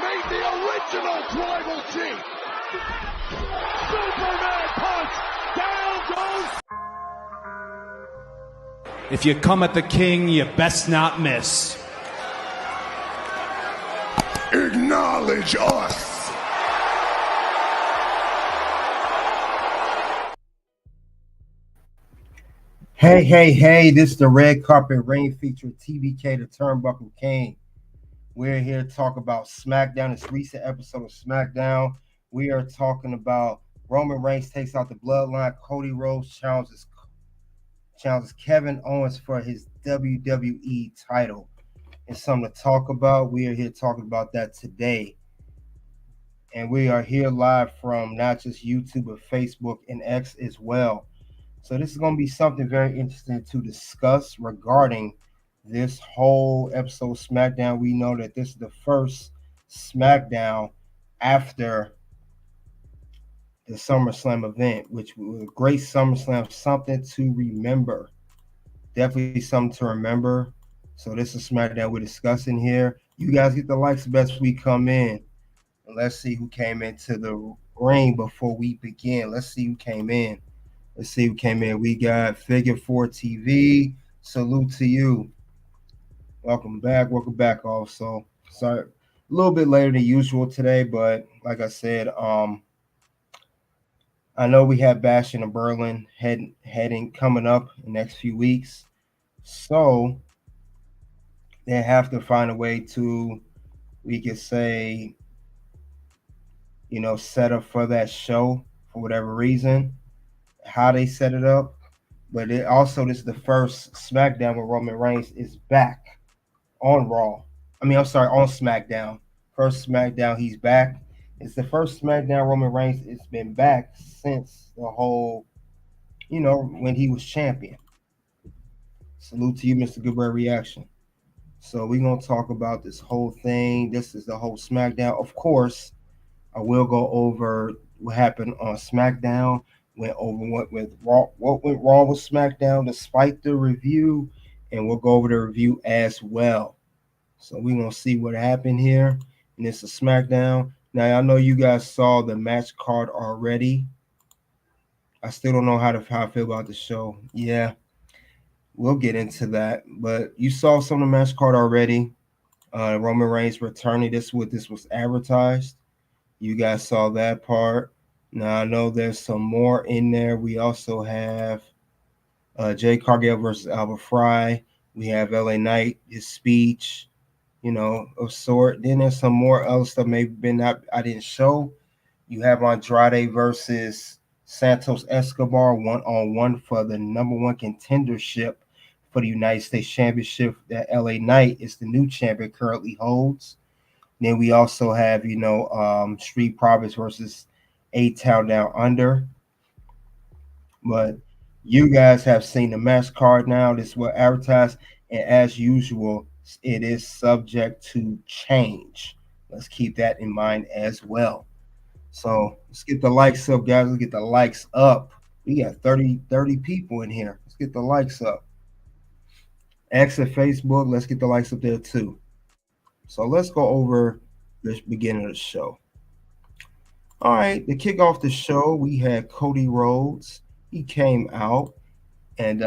made the original tribal chief. Superman punch. Down goes. If you come at the king, you best not miss. Acknowledge us. Hey, this is the Red Carpet Reign featuring TBK, the Turnbuckle King. We're here to talk about SmackDown, this recent episode of SmackDown. We are talking about Roman Reigns takes out the Bloodline, Cody Rhodes challenges Kevin Owens for his WWE title. It's something to talk about. We are here talking about that today. And we are here live from not just YouTube, but Facebook and X as well. So this is going to be something very interesting to discuss regarding this whole episode of SmackDown. We know that this is the first SmackDown after the SummerSlam event, which was a great SummerSlam, something to remember. Definitely something to remember. So this is SmackDown we're discussing here. You guys get the likes best we come in. And let's see who came into the ring before we begin. Let's see who came in. We got Figure 4 TV. Salute to you. Welcome back also. Sorry, a little bit later than usual today, but like I said, I know we have Bash in Berlin heading coming up in the next few weeks. So they have to find a way to, we could say, set up for that show for whatever reason. How they set it up, but this is the first SmackDown where Roman Reigns is back on Raw. On SmackDown. First SmackDown he's back. It's the first SmackDown Roman Reigns has been back since the whole, when he was champion. Salute to you, Mr. Goodbye Reaction. So we're going to talk about this whole thing. This is the whole SmackDown. Of course, I will go over what happened on SmackDown. Went over what went wrong with SmackDown despite the review, and we'll go over the review as well. So we're gonna see what happened here. And it's a SmackDown. Now I know you guys saw the match card already. I still don't know how I feel about the show. Yeah, we'll get into that. But you saw some of the match card already. Roman Reigns returning. This was advertised. You guys saw that part. Now, I know there's some more in there. We also have Jay Cargill versus Albert Fry. We have LA Knight, his speech, of sort. Then there's some more other stuff maybe I didn't show. You have Andrade versus Santos Escobar, 1-on-1 for the number one contendership for the United States Championship that LA Knight is the new champion currently holds. Then we also have, Street Profits versus A-Town Down Under. But you guys have seen the match card now. This is what advertised. And as usual, it is subject to change. Let's keep that in mind as well. So let's get the likes up, guys. Let's get the likes up. We got 30 people in here. Let's get the likes up. X and Facebook, let's get the likes up there too. So let's go over the beginning of the show. All right, to kick off the show, we had Cody Rhodes. He came out, and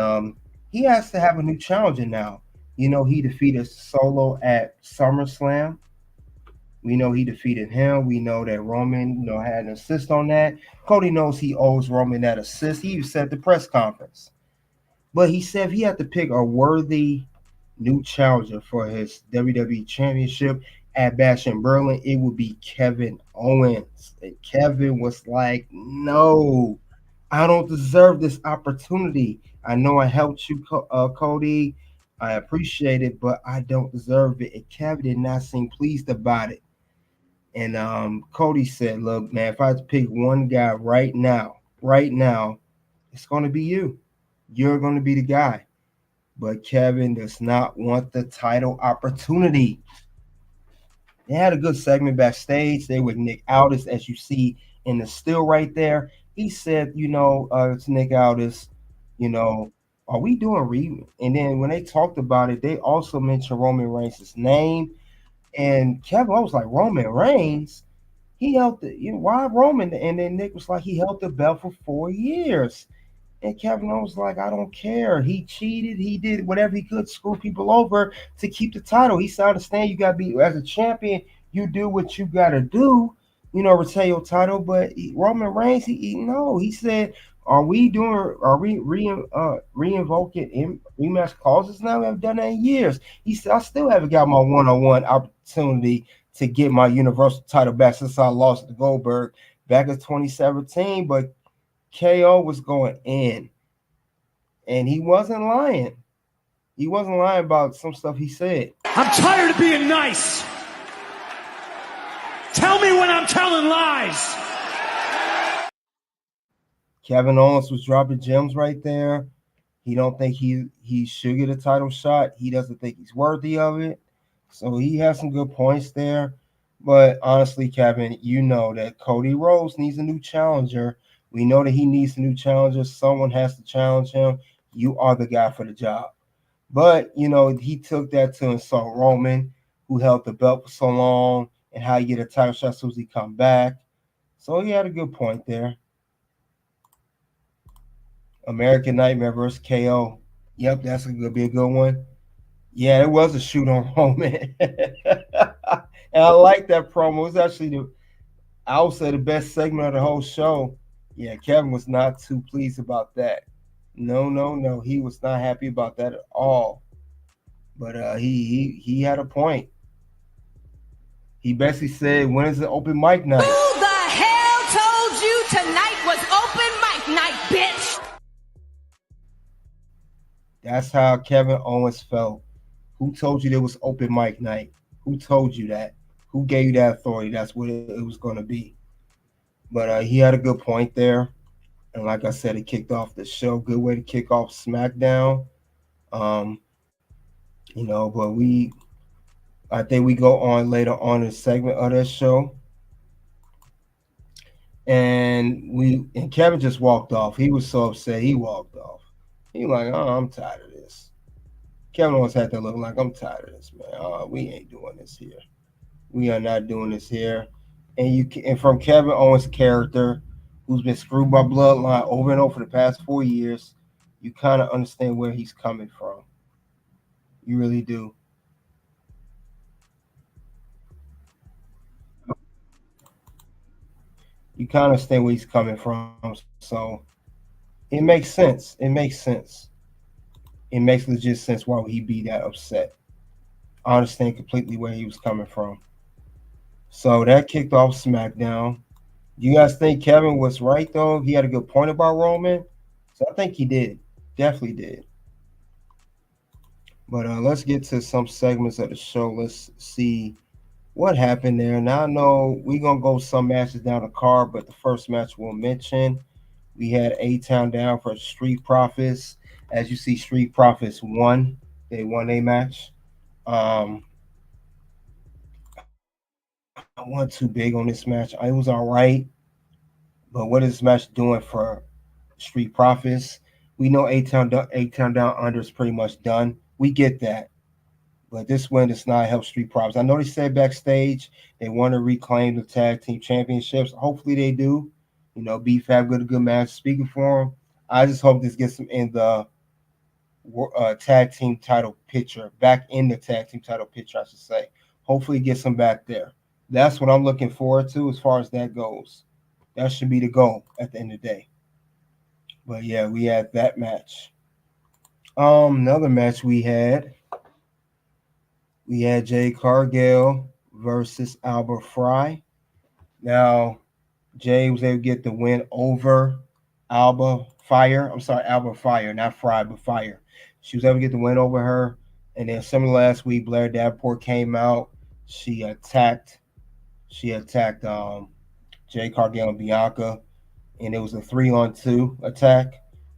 he has to have a new challenger now. He defeated Solo at SummerSlam. We know he defeated him. We know that Roman, had an assist on that. Cody knows he owes Roman that assist. He even said at the press conference. But he said if he had to pick a worthy new challenger for his WWE Championship at Bash in Berlin, it would be Kevin Owens. And Kevin was like, no, I don't deserve this opportunity. I know I helped you, Cody. I appreciate it, but I don't deserve it. And Kevin did not seem pleased about it. And Cody said, look, man, if I had to pick one guy right now, it's going to be you. You're going to be the guy. But Kevin does not want the title opportunity. They had a good segment backstage. They with Nick Aldis, as you see in the still right there. He said, to Nick Aldis, are we doing And then when they talked about it, they also mentioned Roman Reigns' name. And Kevin Owens was like, Roman Reigns, he held the, why Roman? And then Nick was like, he held the belt for 4 years. And Kevin Owens was like, I don't care. He cheated. He did whatever he could to screw people over to keep the title. He said, I understand you got to be, as a champion, you do what you got to do, retain your title. But Roman Reigns, no. He said, are we re-invoking rematch clauses now? We haven't done that in years. He said, I still haven't got my one-on-one opportunity to get my Universal title back since I lost to Goldberg back in 2017. But KO was going in, and he wasn't lying. He wasn't lying about some stuff he said. I'm tired of being nice. Tell me when I'm telling lies. Kevin Owens was dropping gems right there. He don't think he should get a title shot. He doesn't think he's worthy of it. So he has some good points there. But honestly, Kevin, you know that Cody Rhodes needs a new challenger. We know that he needs a new challenger. Someone has to challenge him. You are the guy for the job. But, he took that to insult Roman, who held the belt for so long, and how you get a title shot as soon as he come back. So he had a good point there. American Nightmare versus KO. Yep, that's going to be a good one. Yeah, it was a shoot on Roman. And I like that promo. It was actually I would say the best segment of the whole show. Yeah, Kevin was not too pleased about that. No. He was not happy about that at all. But he had a point. He basically said, when is the open mic night? Who the hell told you tonight was open mic night, bitch? That's how Kevin Owens felt. Who told you there was open mic night? Who told you that? Who gave you that authority? That's what it was going to be. But he had a good point there. And like I said, it kicked off the show. Good way to kick off SmackDown. But I think we go on later on in a segment of that show. And Kevin just walked off. He was so upset. He walked off. He was like, oh, I'm tired of this. Kevin Owens had that look like, I'm tired of this, man. We ain't doing this here. We are not doing this here. And from Kevin Owens' character, who's been screwed by Bloodline over and over for the past 4 years, you kind of understand where he's coming from. You really do. You kind of understand where he's coming from. So it makes sense. It makes legit sense why would he be that upset. I understand completely where he was coming from. So that kicked off SmackDown. You guys think Kevin was right, though? He had a good point about Roman. So I think he did. Definitely did. But let's get to some segments of the show. Let's see what happened there. Now I know we're going to go some matches down the card, but the first match we'll mention, we had A-Town down for Street Profits. As you see, Street Profits won. They won a match. I wasn't too big on this match. It was all right. But what is this match doing for Street Profits? We know A-Town down under is pretty much done. We get that. But this win does not help Street Profits. I know they said backstage they want to reclaim the tag team championships. Hopefully they do. Beef have a good match. Speaking for them, I just hope this gets them in the tag team title picture. Back in the tag team title picture, I should say. Hopefully get them back there. That's what I'm looking forward to as far as that goes. That should be the goal at the end of the day. But yeah, we had that match. Another match we had Jay Cargill versus Albert Fry. Now, Jay was able to get the win over Albert Fire, not Fry, but Fire. She was able to get the win over her. And then similar last week, Blair Davenport came out. She attacked Jay Cargill and Bianca, and it was a 3-on-2 attack.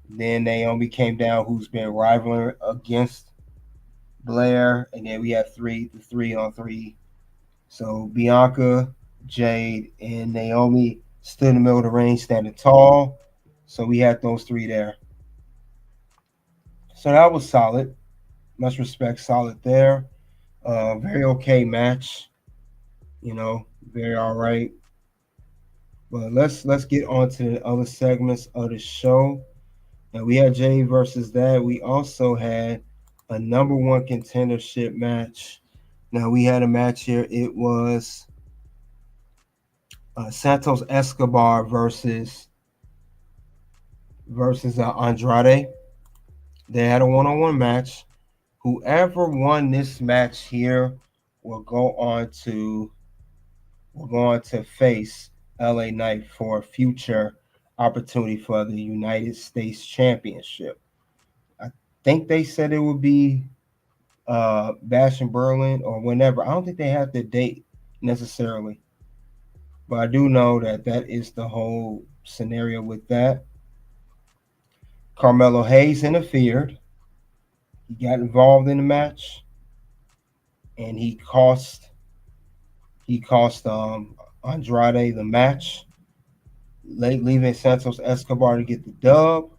Then Naomi came down, who's been rivaling against Blair, and then we had the 3-on-3. So Bianca, Jade, and Naomi stood in the middle of the ring, standing tall. So we had those three there. So that was solid. Much respect, solid there. Very okay match. You know, very all right. But let's get on to the other segments of the show. Now we had Jay versus that. We also had a number one contendership match. Now we had a match here. It was Santos Escobar versus Andrade. They had a one-on-one match. Whoever won this match here will go on to face LA Knight for a future opportunity for the United States Championship. I think they said it would be Bash in Berlin or whenever. I don't think they have the date necessarily, but I do know that that is the whole scenario with that. Carmelo Hayes interfered. He got involved in the match, and he cost Andrade the match, leaving Santos Escobar to get the dub.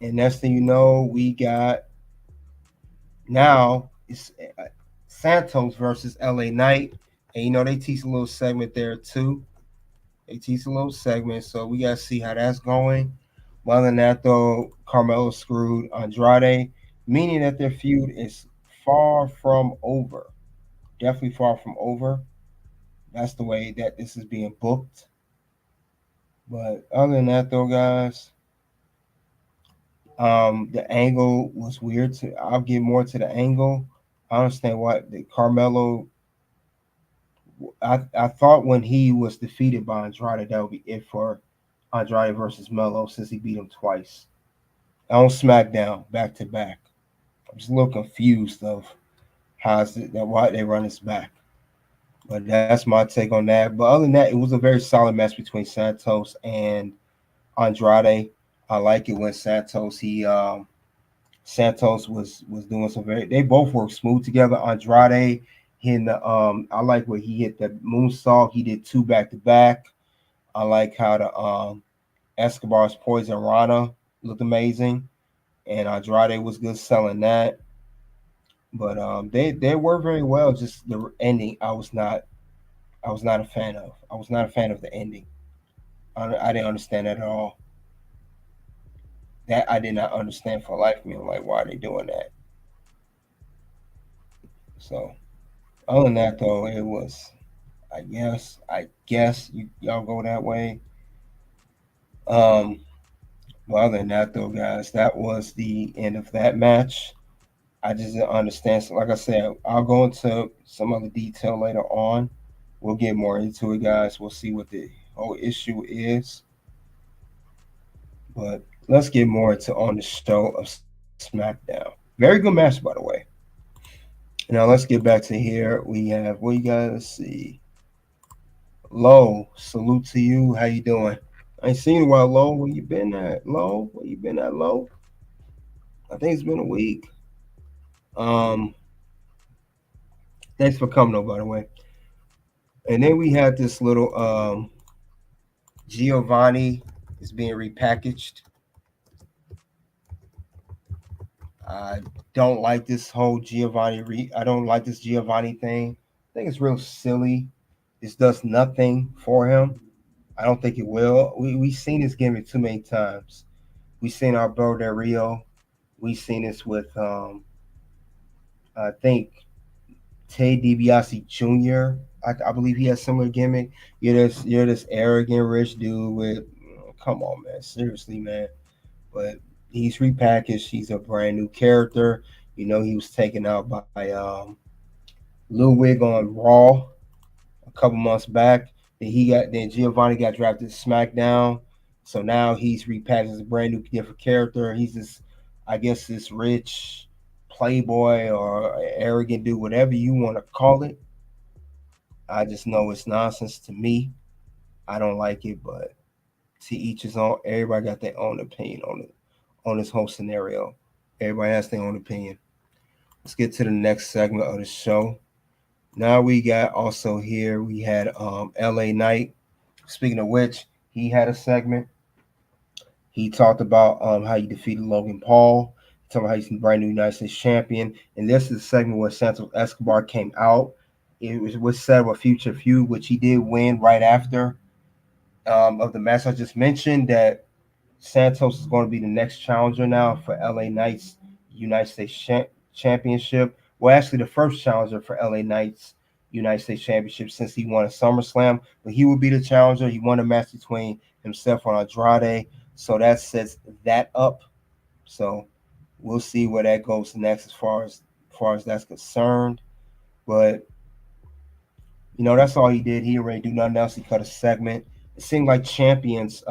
And next thing you know, we got now it's Santos versus LA Knight. And you know, they tease a little segment there too. They tease a little segment, so we gotta see how that's going. Other than that, though, Carmelo screwed Andrade, meaning that their feud is far from over. Definitely far from over. That's the way that this is being booked. But other than that, though, guys, the angle was weird. I'll get more to the angle. I understand why the Carmelo. I thought when he was defeated by Andrade, that would be it for Andrade versus Melo since he beat him twice on SmackDown back to back. I'm just a little confused of why they run this back. But that's my take on that. But other than that, it was a very solid match between Santos and Andrade. I like it when Santos was doing some very. They both worked smooth together. Andrade hitting the I like where he hit the moonsault. He did two back to back. I like how the Escobar's Poison Rana looked amazing, and Andrade was good selling that. But they worked very well. Just the ending, I was not a fan of. I was not a fan of the ending. I didn't understand that at all. That I did not understand for life of me. I'm like, why are they doing that? So other than that, though, it was. I guess y'all go that way. Um, well, other than that, though, guys, that was the end of that match. I just didn't understand. So, like I said, I'll go into some other detail later on. We'll get more into it, guys. We'll see what the whole issue is. But let's get more into on the show of SmackDown. Very good match, by the way. Now let's get back to here. We have what you guys see. Low, salute to you. How you doing? I ain't seen you in a while, Low. Where you been at, Low? Where you been at, Low? I think it's been a week. Um, Thanks for coming, though, by the way. And then we had this little Giovanni is being repackaged. I don't like this whole Giovanni. I don't like this Giovanni thing. I think it's real silly. This does nothing for him. I don't think it will. We've seen this gimmick too many times. We've seen our Bro Del Rio. We've seen this with I think Ted DiBiase Jr. I believe he has similar gimmick. You're this arrogant rich dude with come on, man. Seriously, man. But he's repackaged. He's a brand new character. You know, he was taken out by Lil Wig on Raw a couple months back. Then Giovanni got drafted to SmackDown. So now he's repackaged as a brand new different character. He's this, I guess, this rich playboy or arrogant dude, whatever you want to call it. I just know it's nonsense to me. I don't like it, but to each his own. Everybody got their own opinion on this whole scenario. Everybody has their own opinion. Let's get to the next segment of the show. Now we got also here, we had LA Knight. Speaking of which, he had a segment. He talked about how he defeated Logan Paul. talking about how he's the brand new United States champion. And this is the segment where Santos Escobar came out. It was said of a future feud, which he did win right after of the match I just mentioned, that Santos is going to be the next challenger now for LA Knights United States Championship. Well, actually, the first challenger for LA Knights United States Championship since he won a SummerSlam. But he will be the challenger. He won a match between himself and Andrade, so that sets that up. So we'll see where that goes next as far as that's concerned. But that's all he did. He already do nothing else. He cut a segment. It seemed like champions,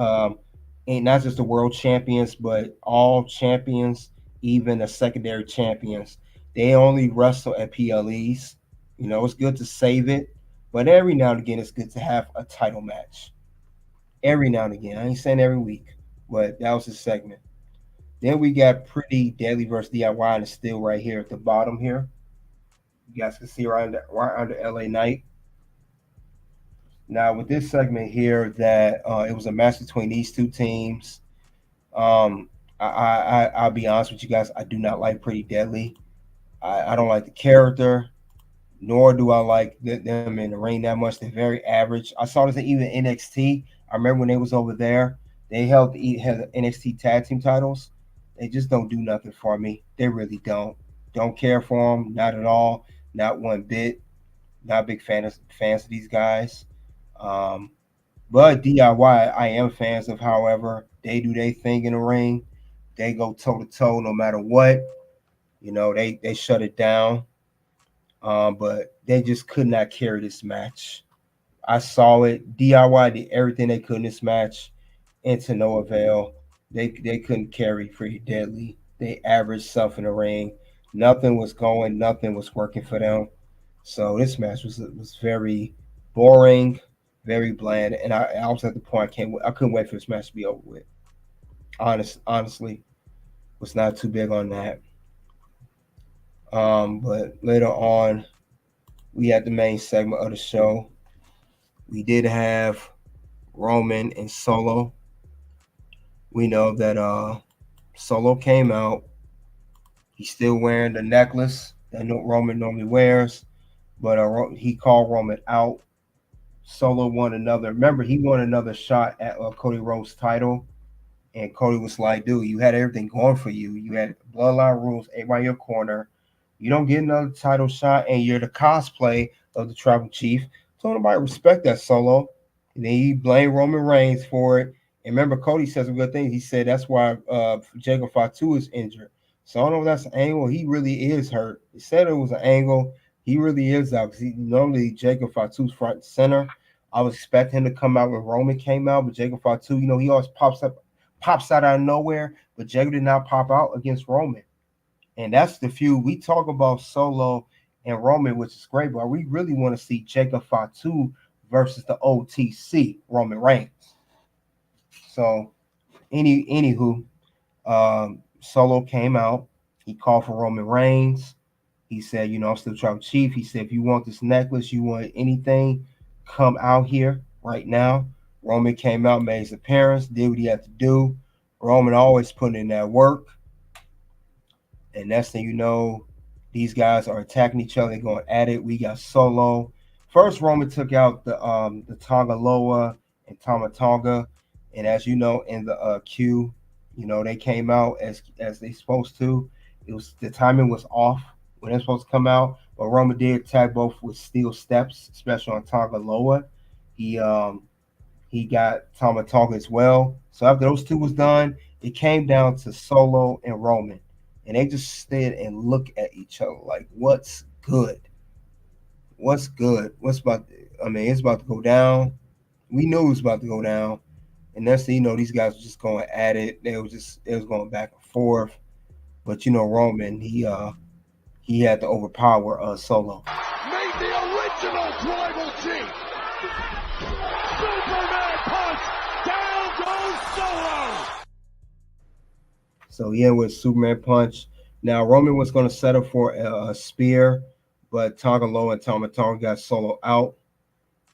ain't not just the world champions, but all champions, even the secondary champions, they only wrestle at PLEs. It's good to save it, but every now and again, it's good to have a title match. Every now and again. I ain't saying every week, but that was his segment. Then we got Pretty Deadly versus DIY, and it's still right here at the bottom here. You guys can see right under LA Knight. Now, with this segment here, that it was a match between these two teams. I'll be honest with you guys. I do not like Pretty Deadly. I don't like the character, nor do I like them in the ring that much. They're very average. I saw this even NXT. I remember when they was over there, they had the NXT tag team titles. They just don't do nothing for me. They really don't. Don't care for them, not at all, not one bit. Not big fans of these guys. But DIY, I am fans of. However, they do their thing in the ring. They go toe to toe no matter what. They shut it down. But they just could not carry this match. I saw it. DIY did everything they could in this match, and to no avail. They couldn't carry Pretty Deadly. They averaged stuff in the ring. Nothing was going. Nothing was working for them. So this match was very boring, very bland, and I was at the point I couldn't wait for this match to be over with. Honestly, was not too big on that. But later on, we had the main segment of the show. We did have Roman and Solo. We know that Solo came out. He's still wearing the necklace that Roman normally wears, but he called Roman out. Solo won another. Remember, he won another shot at Cody Rhodes' title, and Cody was like, "Dude, you had everything going for you. You had bloodline rules, everybody in your corner. You don't get another title shot, and you're the cosplay of the tribal chief. So nobody respect that, Solo." And then he blamed Roman Reigns for it. And remember, Cody said some good things. He said that's why Jacob Fatu is injured. So I don't know if that's an angle. He really is hurt. He said it was an angle. He really is out because normally Jacob Fatu's front and center. I was expecting him to come out when Roman came out, but Jacob Fatu, he always pops out of nowhere. But Jacob did not pop out against Roman. And that's the feud. We talk about Solo and Roman, which is great, but we really want to see Jacob Fatu versus the OTC, Roman Reigns. So, anywho, Solo came out. He called for Roman Reigns. He said, I'm still tribal chief. He said, if you want this necklace, you want anything, come out here right now. Roman came out, made his appearance, did what he had to do. Roman always putting in that work. And next thing you know, these guys are attacking each other. They're going at it. We got Solo. First, Roman took out the Tonga Loa and Tama Tonga. And as you know, in the queue, they came out as they supposed to. The timing was off when they're supposed to come out. But Roman did attack both with steel steps, especially on Tonga Loa. He got Tama Tonga as well. So after those two was done, it came down to Solo and Roman. And they just stood and looked at each other like, what's good? What's good? It's about to go down. We knew it was about to go down. And next thing you know, these guys were just going at it. They was going back and forth. But Roman, he had to overpower Solo. Made the original tribal chief. Superman punch. Down goes Solo. So yeah, with Superman punch. Now Roman was going to set up for a spear, but Tonga Loa and Tama Tonga got Solo out.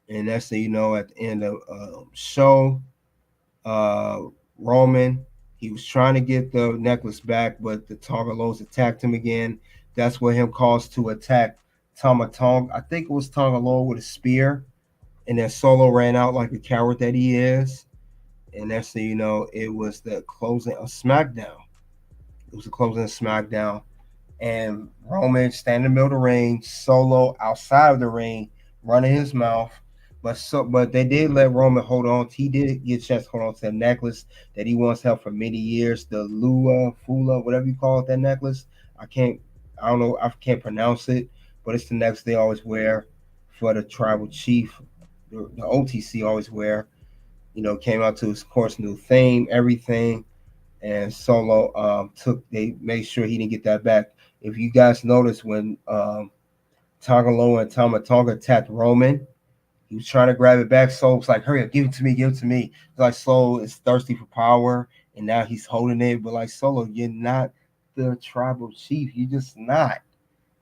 And that's at the end of show. Roman, He was trying to get the necklace back, but the Tonga Lows attacked him again. That's what him caused to attack Tama Tonga. I think it was Tonga Low with a spear, and then Solo ran out like a coward that he is. And next thing you know, it was the closing of SmackDown. It was the closing of SmackDown. And Roman standing in the middle of the ring, Solo outside of the ring, running his mouth. But they did let Roman hold on. He did get a chance to hold on to the necklace that he once held for many years, the Fula, whatever you call it, that necklace. I don't know, I can't pronounce it, but it's the necklace they always wear for the tribal chief. The OTC always wear. Came out to his course new theme, everything. And Solo they made sure he didn't get that back. If you guys notice when Tonga Loa and Tama Tonga attacked Roman, he was trying to grab it back. Solo was like, hurry up, give it to me, give it to me. It's like Solo is thirsty for power, and now he's holding it. But like, Solo, you're not the tribal chief. You're just not.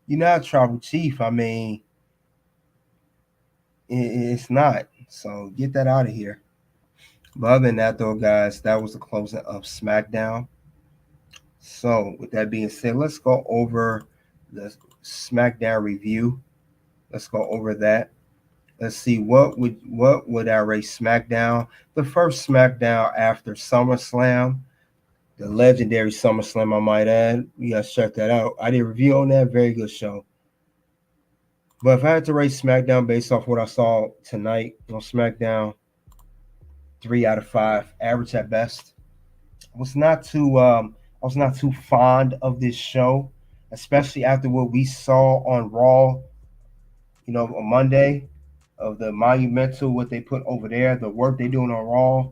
You're not a tribal chief. I mean, it's not. So get that out of here. But other than that, though, guys, that was the closing of SmackDown. So with that being said, let's go over the SmackDown review. Let's go over that. Let's see what would I rate SmackDown? The first SmackDown after SummerSlam, the legendary SummerSlam, I might add. You guys check that out. I did a review on that. Very good show. But if I had to rate SmackDown based off what I saw tonight on SmackDown, 3 out of 5, average at best. I was not too fond of this show, especially after what we saw on Raw, on Monday, of the monumental, what they put over there, the work they're doing on Raw,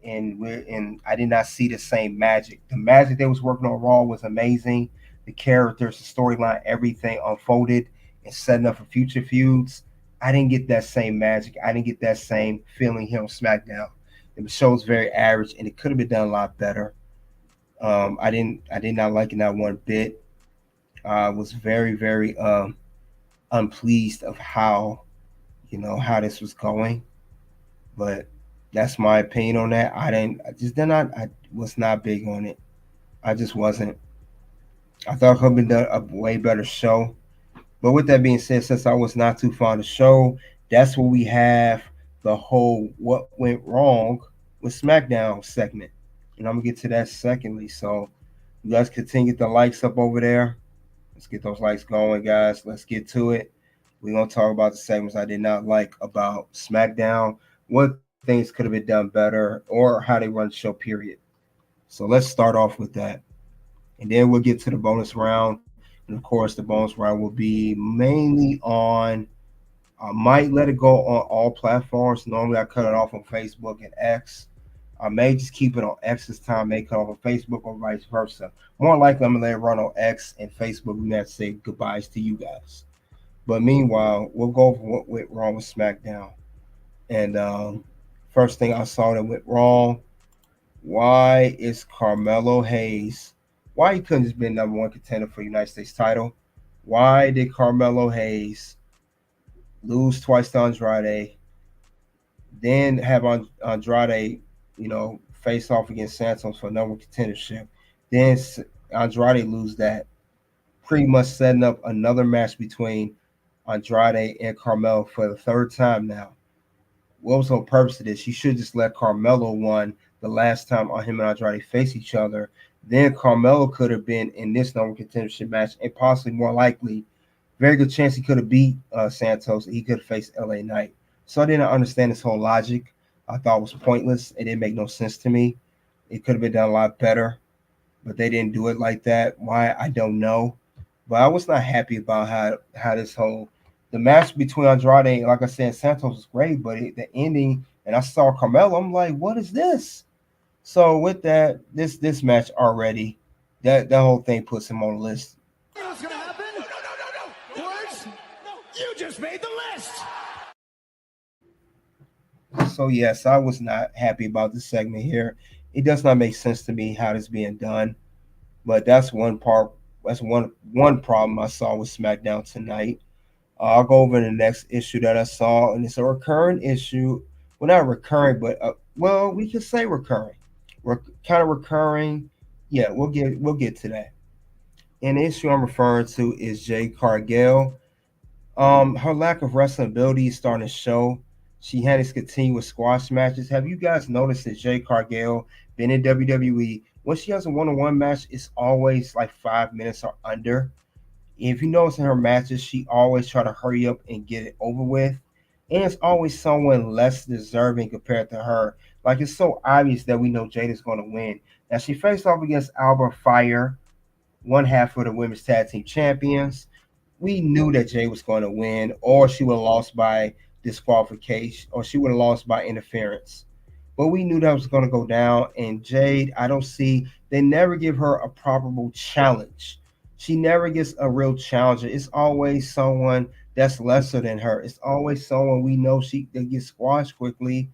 and I did not see the same magic. The magic they was working on Raw was amazing. The characters, the storyline, everything unfolded and setting up for future feuds. I didn't get that same magic. I didn't get that same feeling here on SmackDown. The show was very average, and it could have been done a lot better. I did not like it that one bit. I was very, very unpleased of how this was going. But that's my opinion on that. I was not big on it. I just wasn't. I thought it could have been done a way better show. But with that being said, since I was not too fond of the show, that's where we have the whole what went wrong with SmackDown segment. And I'm going to get to that secondly. So you guys continue to get the likes up over there. Let's get those likes going, guys. Let's get to it. We're going to talk about the segments I did not like about SmackDown, what things could have been done better, or how they run the show, period. So let's start off with that. And then we'll get to the bonus round. And, of course, the bonus round will be mainly on I might let it go on all platforms. Normally, I cut it off on Facebook and X. I may just keep it on X this time, may cut off on Facebook or vice versa. More likely, I'm going to let it run on X and Facebook. We have to say goodbyes to you guys. But meanwhile, we'll go over what went wrong with SmackDown. And first thing I saw that went wrong, why is Carmelo Hayes, why he couldn't just be number one contender for the United States title? Why did Carmelo Hayes lose twice to Andrade, then have Andrade, face off against Santos for number one contendership? Then Andrade lose that, pretty much setting up another match between Andrade and Carmelo for the third time now. What was the purpose of this? You should just let Carmelo win the last time on him and Andrade face each other. Then Carmelo could have been in this number one contendership match, and possibly more likely, very good chance he could have beat Santos. He could have faced LA Knight. So I didn't understand this whole logic. I thought it was pointless. It didn't make no sense to me. It could have been done a lot better, but they didn't do it like that. Why, I don't know. But I was not happy about how this whole the match between Andrade, like I said, Santos was great, but the ending, and I saw Carmelo, I'm like, what is this? So with that, this match already, that whole thing puts him on the list. What's gonna happen? No. Words? No. You just made the list. So yes, I was not happy about this segment here. It does not make sense to me how this being done, but that's one part. That's one problem I saw with SmackDown tonight. I'll go over the next issue that I saw, and it's a recurring issue. Well, not recurring, but we can say recurring. kind of recurring. Yeah, we'll get to that. And the issue I'm referring to is Jade Cargill. Her lack of wrestling ability is starting to show. She had these continuous squash matches. Have you guys noticed that Jade Cargill been in WWE? When she has a one-on-one match, it's always like 5 minutes or under. If you notice in her matches, she always try to hurry up and get it over with. And it's always someone less deserving compared to her. Like it's so obvious that we know Jade is going to win. Now she faced off against Alba Fire, one half of the women's tag team champions. We knew that Jade was going to win, or she would have lost by disqualification, or she would have lost by interference. But we knew that was going to go down. And Jade, I don't see, they never give her a probable challenge. She never gets a real challenger. It's always someone that's lesser than her. It's always someone we know they get squashed quickly,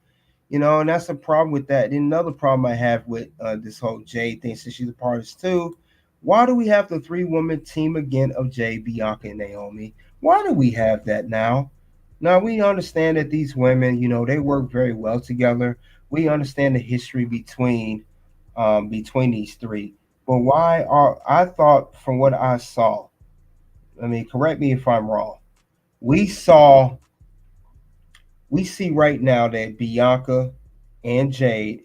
and that's the problem with that. And another problem I have with this whole Jade thing, since she's a part of this too, why do we have the three-woman team again of Jade, Bianca, and Naomi? Why do we have that now? Now, we understand that these women, they work very well together. We understand the history between these three. But I thought from what I saw, correct me if I'm wrong, we see right now that Bianca and Jade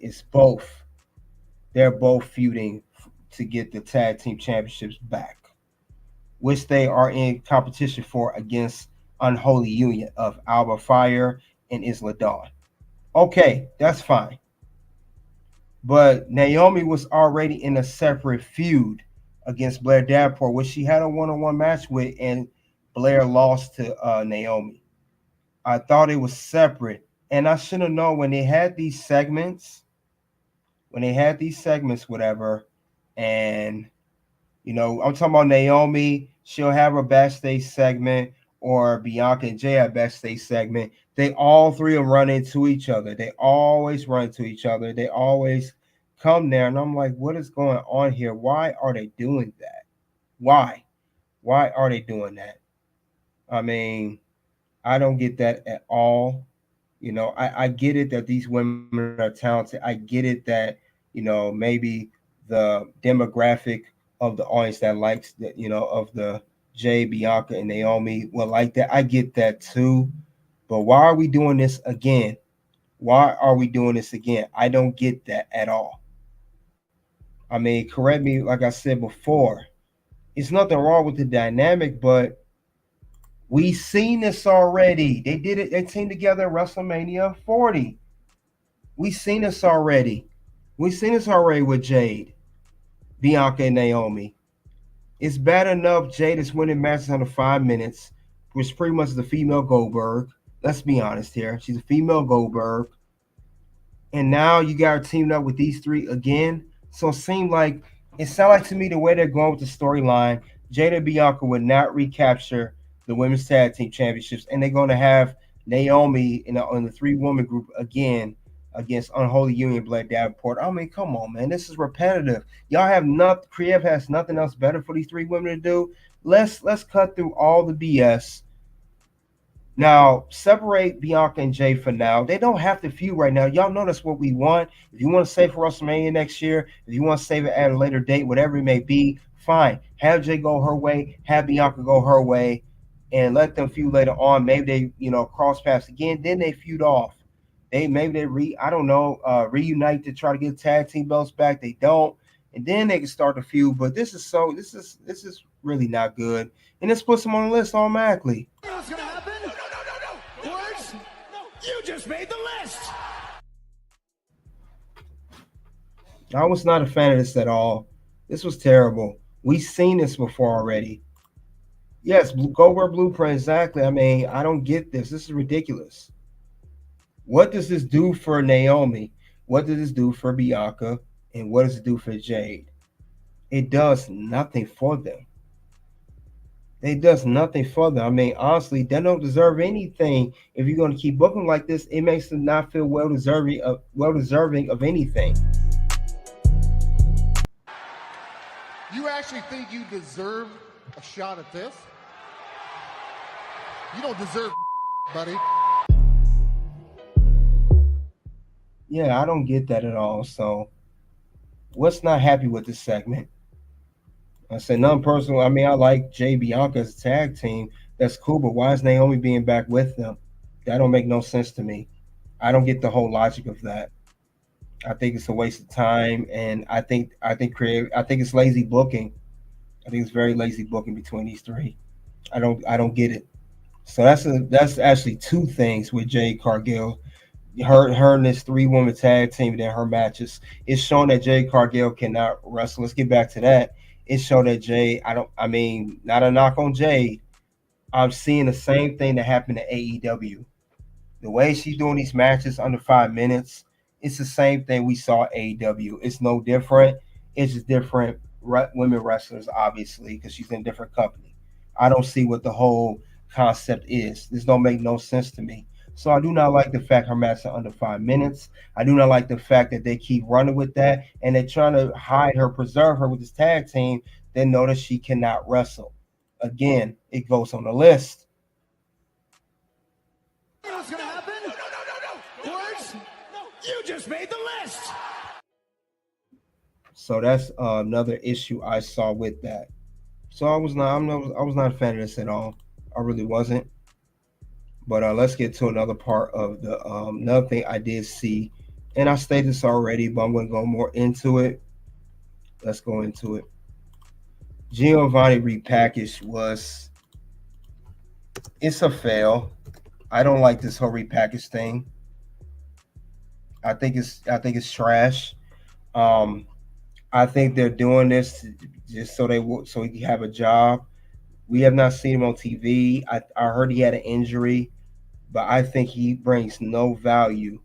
they're both feuding to get the tag team championships back, which they are in competition for against Unholy Union of Alba Fire and Isla Dawn. Okay, that's fine. But Naomi was already in a separate feud against Blair Davenport, which she had a one-on-one match with, and Blair lost to Naomi. I thought it was separate, and I should have known when they had these segments, whatever. And I'm talking about Naomi. She'll have her backstage segment, or Bianca and Jay have backstage segment. They all three will run into each other. They always run into each other. They always come there, and I'm like, what is going on here? Why are they doing that? Why are they doing that? I don't get that at all. I get it that these women are talented. I get it that maybe the demographic of the audience that likes of the Jay, Bianca, and Naomi will like that. I get that too. But why are we doing this again? I don't get that at all. Correct me, like I said before, it's nothing wrong with the dynamic, but we seen this already. They did it. They teamed together at WrestleMania 40. We seen this already. With Jade, Bianca, and Naomi. It's bad enough Jade is winning matches under 5 minutes, which pretty much is the female Goldberg. Let's be honest here. She's a female Goldberg. And now you got her teamed up with these three again. So it sounds like to me the way they're going with the storyline, Jade and Bianca would not recapture the women's tag team championships, and they're going to have Naomi in the three-woman group again against Unholy Union, Blair Davenport. Come on, man. This is repetitive. Y'all have Creative has nothing else better for these three women to do. Let's cut through all the BS. Now, separate Bianca and Jay for now. They don't have to feud right now. Y'all know that's what we want. If you want to save for WrestleMania next year, if you want to save it at a later date, whatever it may be, fine. Have Jay go her way, have Bianca go her way, and let them feud later on. Maybe they, cross paths again. Then they feud off. Reunite to try to get tag team belts back. They don't, and then they can start the feud. But this is really not good, and this puts them on the list automatically. What's gonna happen? No. Words? No. You just made the list. I was not a fan of this at all. This was terrible. We've seen this before already. Yes, Goldberg Blueprint, exactly. I don't get this. This is ridiculous. What does this do for Naomi? What does this do for Bianca? And what does it do for Jade? It does nothing for them. Honestly, they don't deserve anything. If you're going to keep booking like this, it makes them not feel well deserving of anything. You actually think you deserve a shot at this? You don't deserve, buddy. Yeah, I don't get that at all. So what's not happy with this segment? I said nothing personal. I mean, I like Jay Bianca as a tag team. That's cool, but why is Naomi being back with them? That don't make no sense to me. I don't get the whole logic of that. I think it's a waste of time, and I think it's lazy booking. I think it's very lazy booking between these three. I don't get it. So that's actually two things with Jade Cargill. Her and this 3-woman tag team and then her matches. It's showing that Jade Cargill cannot wrestle. Let's get back to that. It showed that Jade, I mean, not a knock on Jade. I'm seeing the same thing that happened to AEW. The way she's doing these matches under 5 minutes, it's the same thing we saw at AEW. It's no different. It's just different women wrestlers, obviously, because she's in a different company. I don't see what the whole concept is. This don't make no sense to me. So I do not like the fact her matches are under 5 minutes. I do not like the fact that they keep running with that and they're trying to hide her, preserve her with this tag team. Then notice she cannot wrestle. Again, it goes on the list. What's gonna happen? No. Words? No. You just made the list. So that's another issue I saw with that. So I was not a fan of this at all. I really wasn't. But let's get to another part of the another thing I did see, and I stated this already, but I'm going to go more into it. Let's go into it. Giovanni repackaged it's a fail. I don't like this whole repackaged thing. I think it's trash. I think they're doing this just so he can have a job. We have not seen him on TV. I heard he had an injury, but I think he brings no value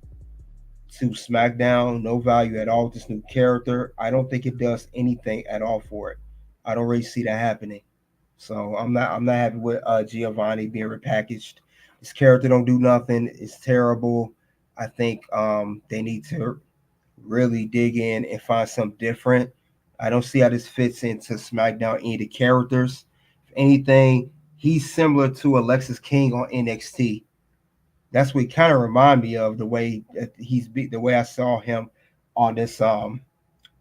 to SmackDown, no value at all with this new character. I don't think it does anything at all for it. I don't really see that happening. So I'm not happy with Giovanni being repackaged. This character don't do nothing. It's terrible. I think they need to really dig in and find something different. I don't see how this fits into SmackDown, any of the characters. If anything, he's similar to Alexis King on NXT. That's what he kind of remind me of, the way that the way I saw him on this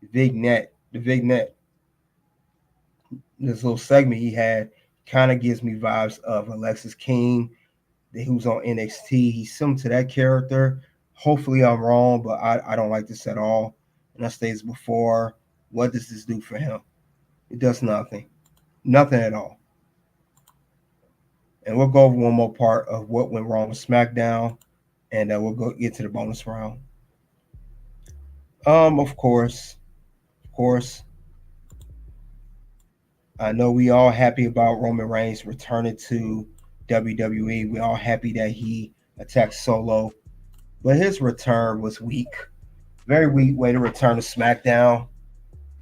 vignette. The vignette, this little segment he had, kind of gives me vibes of Alexis King, who's on NXT. He's similar to that character. Hopefully I'm wrong, but I don't like this at all. And I stated before, what does this do for him? It does nothing. Nothing at all. And we'll go over one more part of what went wrong with SmackDown, and we'll get to the bonus round. Of course, I know we all happy about Roman Reigns returning to WWE. We all happy that he attacked Solo, but his return was weak. Very weak way to return to SmackDown.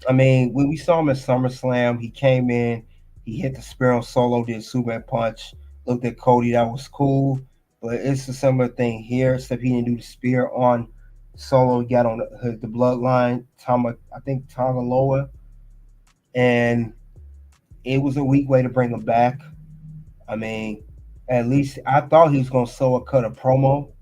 I mean, when we saw him at SummerSlam, he came in, he hit the spear on Solo, did a Superman punch, looked at Cody, that was cool. But it's a similar thing here, except he didn't do the spear on Solo. He got on the Bloodline, I think Tangaloa, and it was a weak way to bring him back. I mean, at least I thought he was going to cut a promo.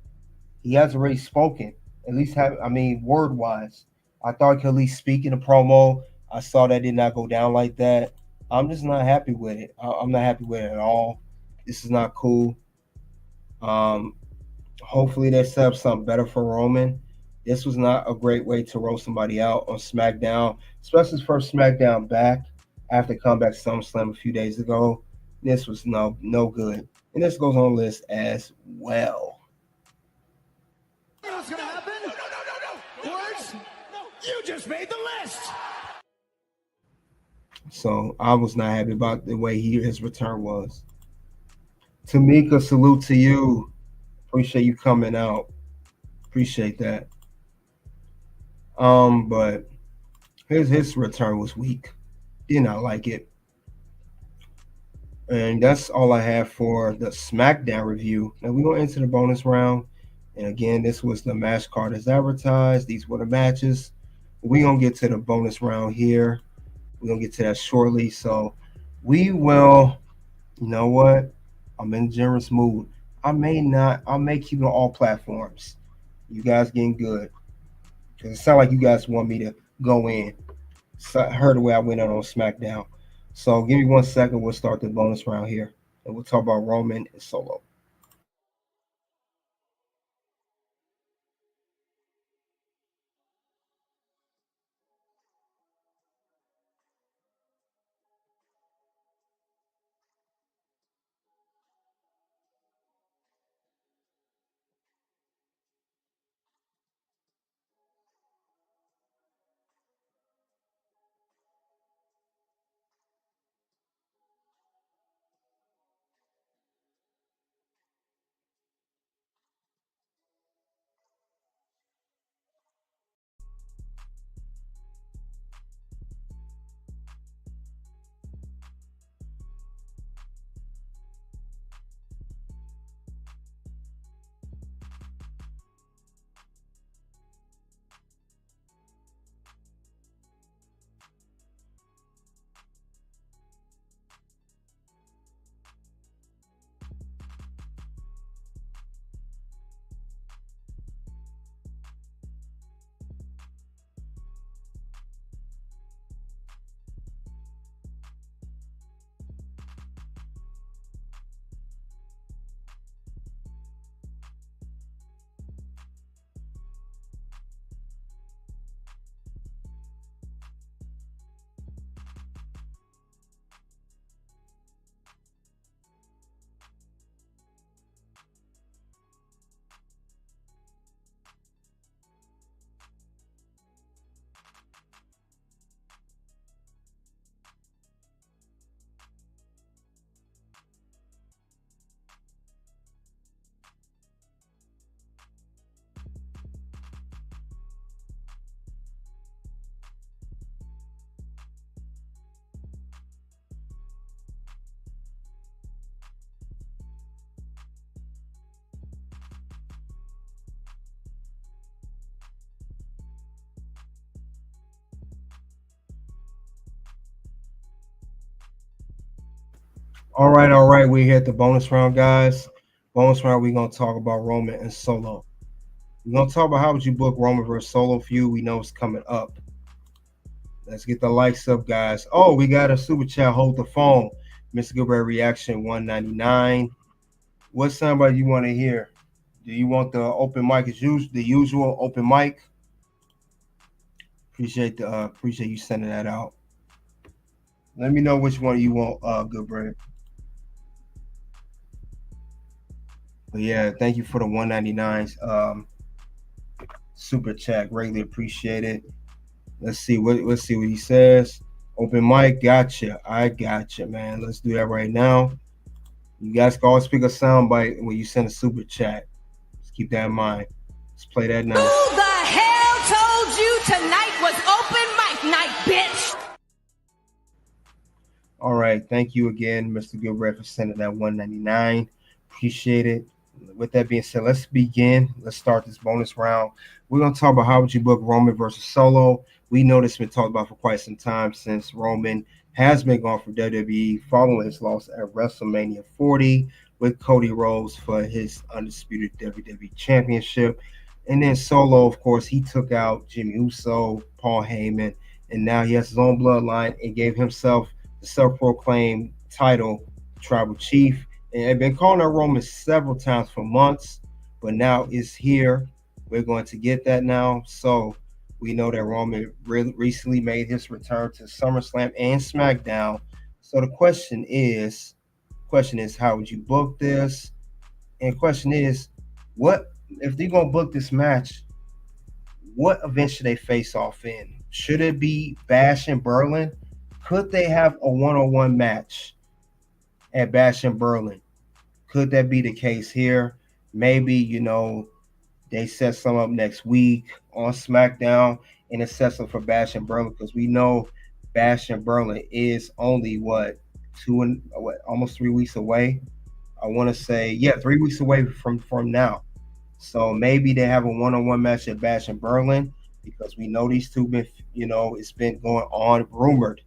He hasn't really spoken, at least word wise. I thought he could at least speak in a promo. I saw that did not go down like that. I'm just not happy with it. I'm not happy with it at all. This is not cool. Hopefully they set up something better for Roman. This was not a great way to roll somebody out on SmackDown, especially his first SmackDown back after comeback SummerSlam a few days ago. This was no good. And this goes on the list as well. What's gonna happen? No. Words? No. You just made the list. So I was not happy about the way his return was. Tamika, salute to you. Appreciate you coming out. Appreciate that. But his return was weak. Did not like it. And that's all I have for the SmackDown review. Now we're going to enter the bonus round. And again, this was the match card as advertised. These were the matches. We're going to get to the bonus round here. We're going to get to that shortly. So we will, you know what? I'm in a generous mood. I may keep it on all platforms. You guys getting good. Because it sounds like you guys want me to go in. So I heard the way I went out on SmackDown. So give me 1 second. We'll start the bonus round here, and we'll talk about Roman and Solo. All right, all right. We're here at the bonus round, guys. Bonus round, we're gonna talk about Roman and Solo. We're gonna talk about how would you book Roman versus Solo feud. We know it's coming up. Let's get the likes up, guys. Oh, we got a super chat. Hold the phone. Mr. Gilbert reaction 199. What somebody you want to hear? Do you want the open mic as usual? The usual open mic. Appreciate you sending that out. Let me know which one you want, Gilbert. But yeah, thank you for the 199s. Super chat, greatly appreciate it. Let's see what he says. Open mic, gotcha. I gotcha, man. Let's do that right now. You guys can always pick a soundbite when you send a super chat. Just keep that in mind. Let's play that now. Who the hell told you tonight was open mic night, bitch? All right, thank you again, Mr. Gilbert, for sending that 199. Appreciate it. With that being said, let's begin. Let's start this bonus round. We're going to talk about how would you book Roman versus Solo. We know this has been talked about for quite some time since Roman has been gone from WWE following his loss at WrestleMania 40 with Cody Rhodes for his undisputed WWE Championship. And then Solo, of course, he took out Jimmy Uso, Paul Heyman, and now he has his own bloodline and gave himself the self-proclaimed title, Tribal Chief. And I've been calling out Roman several times for months, but now it's here. We're going to get that now. So we know that Roman recently made his return to SummerSlam and SmackDown. So the question is, how would you book this? And question is, what if they're gonna book this match? What event should they face off in? Should it be Bash in Berlin? Could they have a one-on-one match at Bash in Berlin? Could that be the case here? Maybe, they set some up next week on SmackDown and it sets up for Bash in Berlin because we know Bash in Berlin is only almost 3 weeks away. I want to say, 3 weeks away from now. So maybe they have a one-on-one match at Bash in Berlin because we know these two been, it's been going on rumored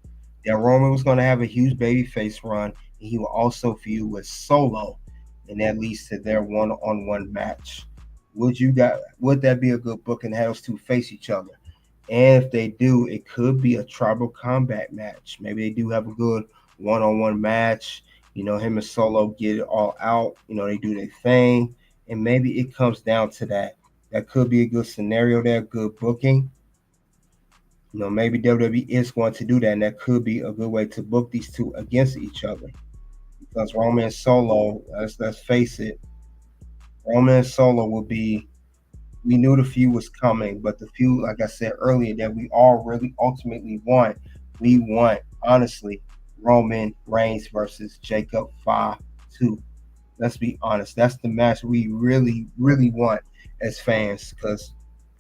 that Roman was going to have a huge babyface run and he will also feud with Solo, and that leads to their one-on-one match. Would that be a good book and have those two face each other? And if they do, it could be a tribal combat match. Maybe they do have a good one-on-one match. Him and Solo get it all out. They do their thing. And maybe it comes down to that. That could be a good scenario there, good booking. Maybe WWE is going to do that, and that could be a good way to book these two against each other. Because Roman and Solo, let's face it, Roman and Solo will be. We knew the feud was coming, but the feud, like I said earlier, that we all really ultimately want. We want, honestly, Roman Reigns versus Jacob Fatu. Let's be honest. That's the match we really, really want as fans, because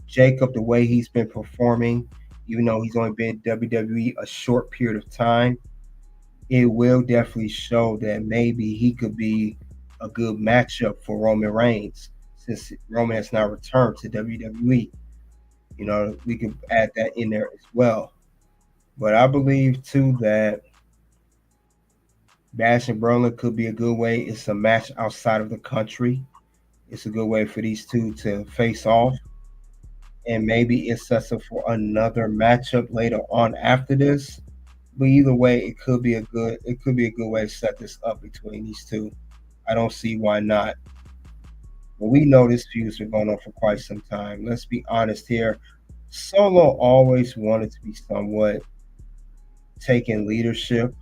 Jacob, the way he's been performing, even though he's only been WWE a short period of time, it will definitely show that maybe he could be a good matchup for Roman Reigns, since Roman has now returned to WWE. We could add that in there as well. But I believe, too, that Bash and Berlin could be a good way. It's a match outside of the country. It's a good way for these two to face off. And maybe it sets up for another matchup later on after this. But either way, it could be a good way to set this up between these two. I don't see why not. But we know this feud's been going on for quite some time. Let's be honest here. Solo always wanted to be somewhat taking leadership,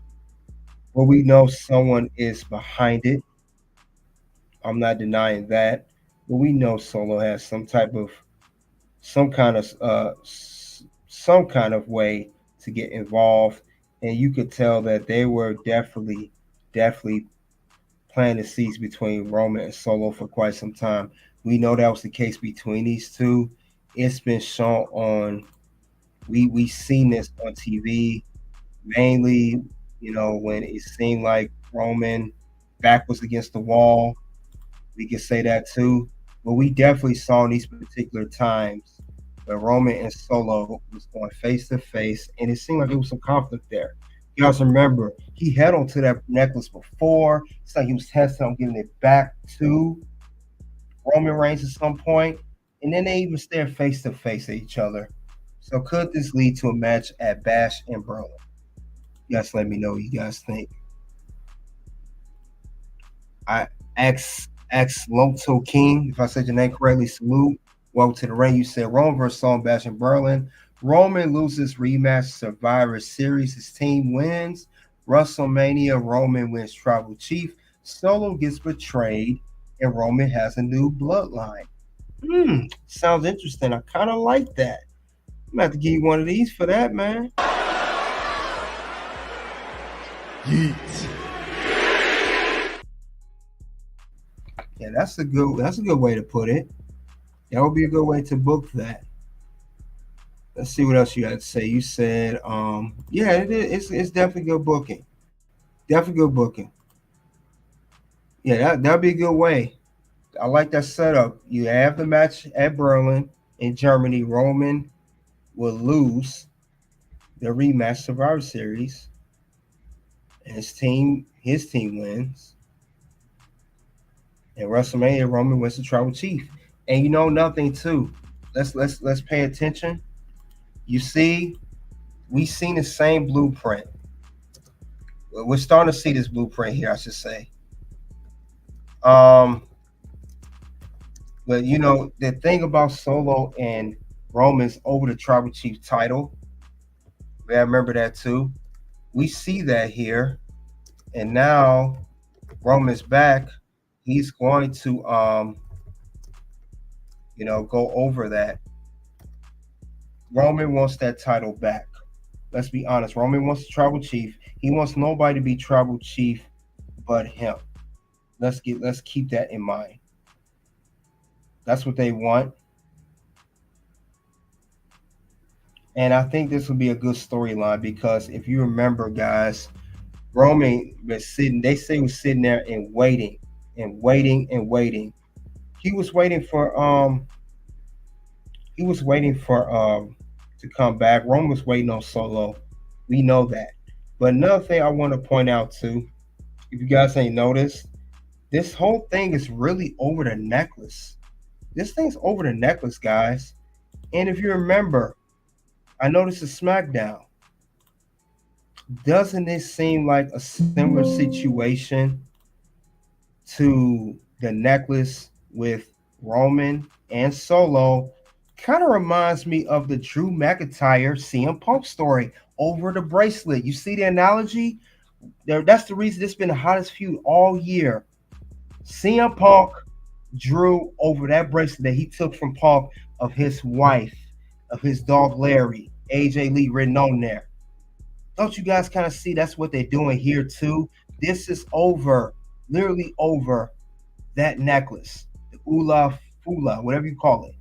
but we know someone is behind it. I'm not denying that, but we know Solo has some kind of way to get involved, and you could tell that they were definitely planting seeds between Roman and Solo for quite some time. We know that was the case between these two. It's been shown on. We seen this on TV, mainly, when it seemed like Roman back was against the wall. We could say that too, but we definitely saw in these particular times where Roman and Solo was going face to face, and it seemed like there was some conflict there. You guys remember, he held onto that necklace before. It's like he was testing on giving it back to Roman Reigns at some point, and then they even stared face to face at each other. So could this lead to a match at Bash and Berlin? You guys let me know what you guys think. X Loto King, if I said your name correctly, salute. Welcome to the ring. You said Roman versus Solo Bash in Berlin. Roman loses rematch Survivor Series. His team wins. WrestleMania, Roman wins Tribal Chief. Solo gets betrayed, and Roman has a new bloodline. Sounds interesting. I kind of like that. I'm going to have to give you one of these for that, man. Yeet. Yeah, that's a good way to put it. That would be a good way to book that. Let's see what else you had to say. You said, yeah, it's definitely good booking. Definitely good booking. Yeah, that'd be a good way. I like that setup. You have the match at Berlin in Germany. Roman will lose the rematch Survivor Series, and his team wins. And WrestleMania, Roman wins the Tribal Chief. And another thing too. Let's pay attention. You see, we've seen the same blueprint. We're starting to see this blueprint here, I should say. But the thing about Solo and Roman's over the Tribal Chief title, I remember that too. We see that here, and now Roman's back. He's going to go over that. Roman wants that title back. Let's be honest. Roman wants the Tribal Chief. He wants nobody to be Tribal Chief but him. Let's keep that in mind. That's what they want. And I think this will be a good storyline, because if you remember, guys, Roman was sitting there and waiting. He was waiting for to come back. Roman was waiting on Solo. We know that. But another thing I want to point out too, if you guys ain't noticed, this whole thing is really over the necklace. This thing's over the necklace, guys. And if you remember, I noticed a SmackDown. Doesn't it seem like a similar situation to the necklace with Roman and Solo? Kind of reminds me of the Drew McIntyre CM Punk story over the bracelet. You see the analogy? That's the reason it's been the hottest feud all year. CM Punk Drew over that bracelet that he took from Punk of his wife, of his dog Larry, AJ Lee written on there. Don't you guys kind of see that's what they're doing here too? This is over, literally over that necklace, the Ula Fula, whatever you call it.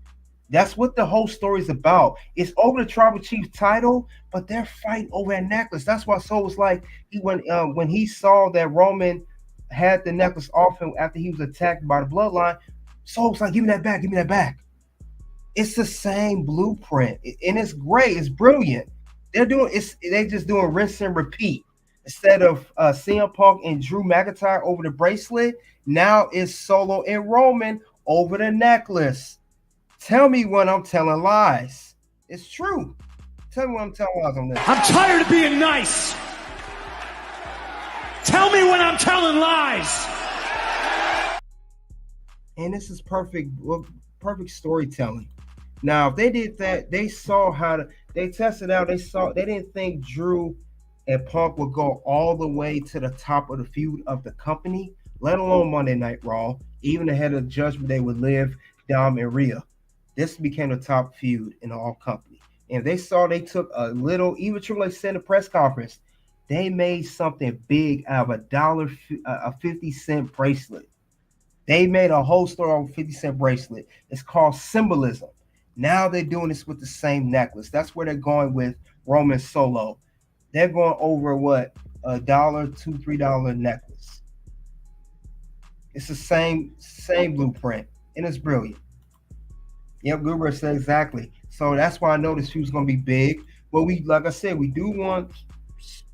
That's what the whole story is about. It's over the Tribal Chief title, but they're fighting over that necklace. That's why Soul was like, when he saw that Roman had the necklace off him after he was attacked by the Bloodline, Soul was like, give me that back, give me that back. It's the same blueprint, and it's great. It's brilliant. They just doing rinse and repeat. Instead of CM Punk and Drew McIntyre over the bracelet, now it's Solo and Roman over the necklace. Tell me when I'm telling lies. It's true. Tell me when I'm telling lies on this. I'm tired of being nice. Tell me when I'm telling lies. And this is perfect storytelling. Now, if they did that, they saw they tested out. They didn't think Drew and Punk would go all the way to the top of the feud of the company, let alone Monday Night Raw. Even ahead of Judgment Day with Liv, Dom, and Rhea. This became the top feud in all company. And they saw they took a little, even Triple H said in the press conference, they made something big out of a 50-cent bracelet. They made a whole story on a 50-cent bracelet. It's called symbolism. Now they're doing this with the same necklace. That's where they're going with Roman Solo. They're going over what? $1, $2, $3 necklace. It's the same blueprint, and it's brilliant. Yep, Goober said exactly. So that's why I know this feud's gonna be big. But like I said, we do want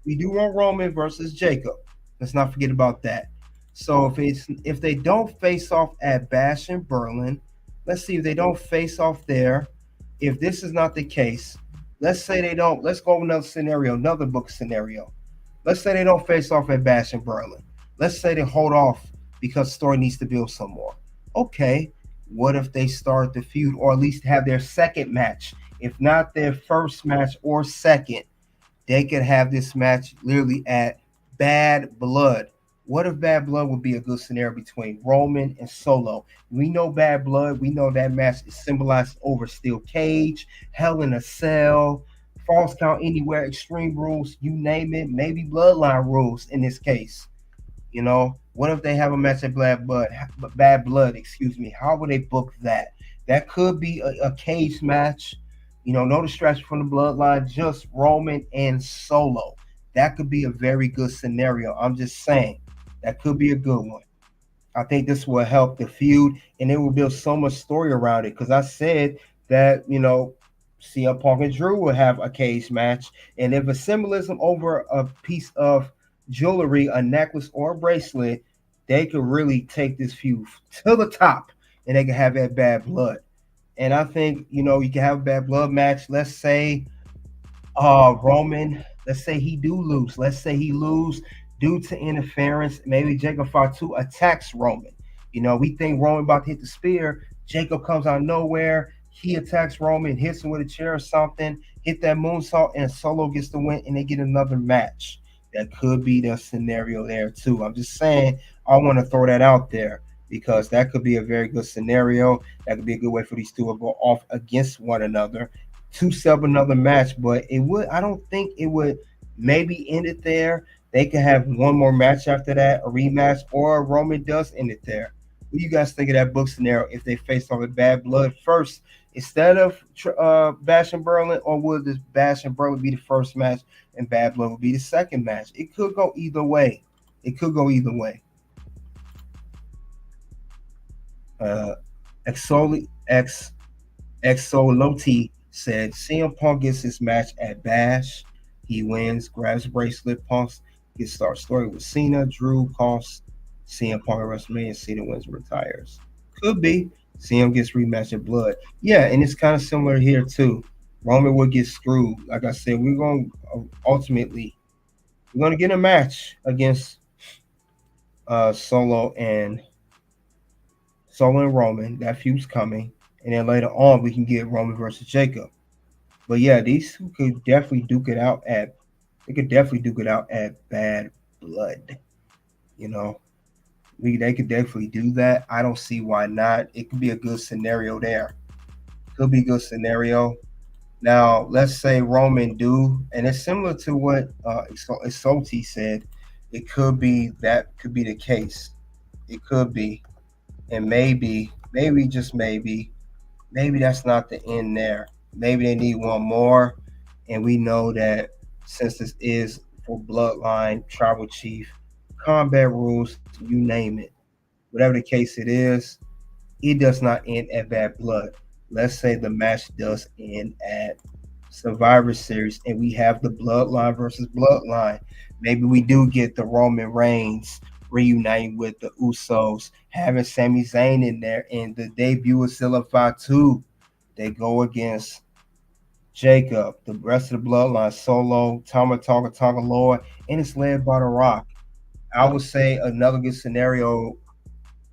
Roman versus Jacob. Let's not forget about that. So if they don't face off at Bash in Berlin, let's see if they don't face off there. If this is not the case, let's say they don't. Let's go with another scenario, another book scenario. Let's say they don't face off at Bash in Berlin. Let's say they hold off because the story needs to build some more. Okay, what if they start the feud or at least have their second match? If not their first match or second, they could have this match literally at Bad Blood. What if Bad Blood would be a good scenario between Roman and Solo? We know Bad Blood. We know that match is symbolized over Steel Cage, Hell in a Cell, Falls Count Anywhere, Extreme Rules, you name it. Maybe Bloodline rules in this case. You know, what if they have a match at Bad Blood? How would they book that? That could be a cage match. You know, no distraction from the Bloodline, just Roman and Solo. That could be a very good scenario. I'm just saying. That could be a good one. I think this will help the feud, and it will build so much story around it. Because I said that, you know, CM Punk and Drew will have a cage match, and if a symbolism over a piece of jewelry, a necklace or a bracelet, they could really take this feud to the top, and they can have that Bad Blood. And I think, you know, you can have a Bad Blood match. Let's say Roman, let's say he do lose. Let's say he lose due to interference. Maybe Jacob Fatu attacks Roman. You know, we think Roman about to hit the spear. Jacob comes out of nowhere. He attacks Roman, hits him with a chair or something, hit that moonsault, and Solo gets the win, and they get another match. That could be the scenario there too. I'm just saying, I want to throw that out there because that could be a very good scenario. That could be a good way for these two to go off against one another to set up another match. But I don't think it would maybe end it there. They could have one more match after that, a rematch, or Roman does end it there. What do you guys think of that book scenario if they face off with Bad Blood first instead of Bash in Berlin, or would this Bash in Berlin be the first match and Bad Blood would be the second match? It could go either way. Exoloti said CM Punk gets his match at Bash. He wins, grabs bracelet, Punk gets start story with Cena. Drew costs CM Punk at WrestleMania. Cena wins and retires. Could be. CM gets rematch at Blood. Yeah, and it's kind of similar here too. Roman will get screwed. Like I said, we're going to ultimately get a match against Solo and Roman. That feud's coming, and then later on we can get Roman versus Jacob. But yeah, these two could definitely duke it out at. They could definitely duke it out at Bad Blood. You know, they could definitely do that. I don't see why not. It could be a good scenario there. Could be a good scenario. Now, let's say Roman do, and it's similar to what Isolti said. It could be that could be the case. It could be, and maybe just maybe that's not the end there. Maybe they need one more, and we know that since this is for Bloodline, Tribal Chief, combat rules, you name it, whatever the case it does not end at Bad Blood. Let's say the match does end at Survivor Series, and we have the Bloodline versus Bloodline. Maybe we do get the Roman Reigns reuniting with the Usos, having Sami Zayn in there, and the debut of Zilla Fatu. They go against Jacob, the rest of the Bloodline, Solo, Tama Tonga Lord, and it's led by The Rock. I would say another good scenario.